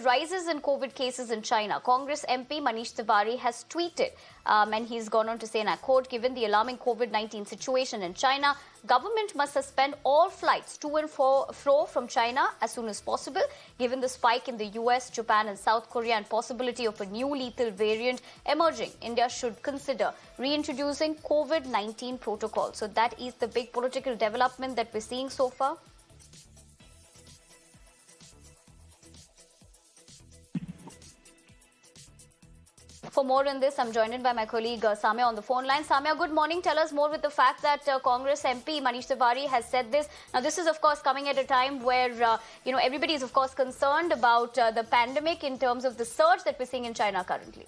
rises in COVID cases in China, Congress MP Manish Tewari has tweeted, and he's gone on to say, and I quote, given the alarming COVID-19 situation in China, government must suspend all flights to and fro from China as soon as possible. Given the spike in the US, Japan and South Korea and possibility of a new lethal variant emerging, India should consider reintroducing COVID-19 protocols. So that is the big political development that we're seeing so far. For more on this, I'm joined by my colleague Samya on the phone line. Samya, good morning. Tell us more with the fact that Congress MP Manish Tewari has said this. Now, this is, of course, coming at a time where, everybody is, of course, concerned about the pandemic in terms of the surge that we're seeing in China currently.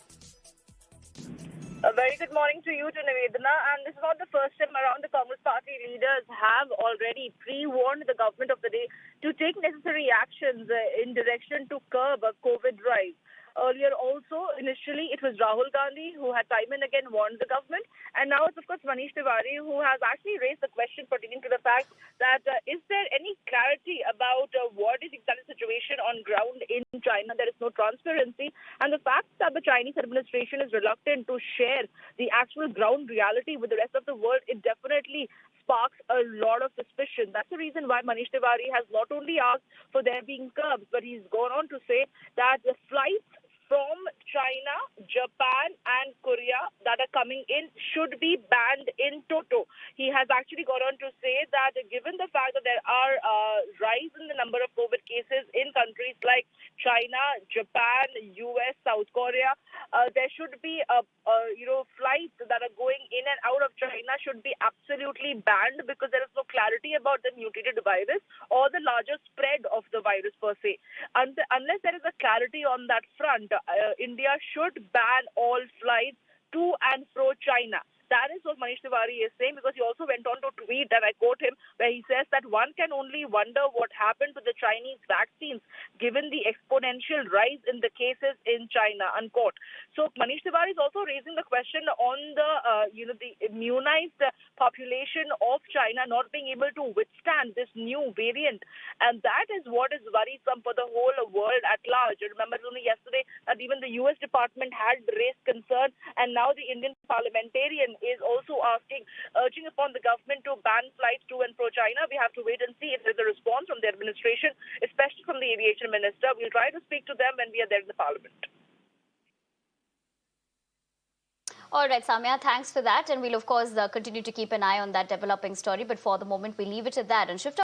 A very good morning to you, to Nivedana. And this is not the first time around. The Congress party leaders have already pre-warned the government of the day to take necessary actions in direction to curb a COVID rise. Earlier also, initially, it was Rahul Gandhi who had time and again warned the government. And now it's, of course, Manish Tewari who has actually raised the question pertaining to the fact that is there any clarity about what is exactly the situation on ground in China? There is no transparency. And the fact that the Chinese administration is reluctant to share the actual ground reality with the rest of the world, it definitely sparks a lot of suspicion. That's the reason why Manish Tewari has not only asked for there being curbs, but he's gone on to say that the flights from China, Japan and Korea that are coming in should be banned in toto. He has actually gone on to say that given the fact that there are rise in the number of COVID cases in countries like China, Japan, US, South Korea, there should be flights that are going in and out of China should be absolutely banned because there is no clarity about the mutated virus or the larger spread of the virus per se. Unless there is a clarity on that front, India should ban all flights to and fro China. That is what Manish Tewari is saying, because he also went on to tweet, and I quote him, where he says that one can only wonder what happened to the Chinese vaccines given the exponential rise in the cases in China, unquote. So Manish Tewari is also raising the question on the immunized population of China not being able to withstand this new variant. And that is what is worrisome for the whole world at large. Remember only yesterday that even the US Department had raised concern, and now the Indian parliamentarian is also urging upon the government to ban flights to and fro China. We have to wait and see if there's a response from the administration, especially from the aviation minister. We'll try to speak to them when we are there in the parliament. All right, Samya, thanks for that. And we'll, of course, continue to keep an eye on that developing story. But for the moment, we leave it at that and shift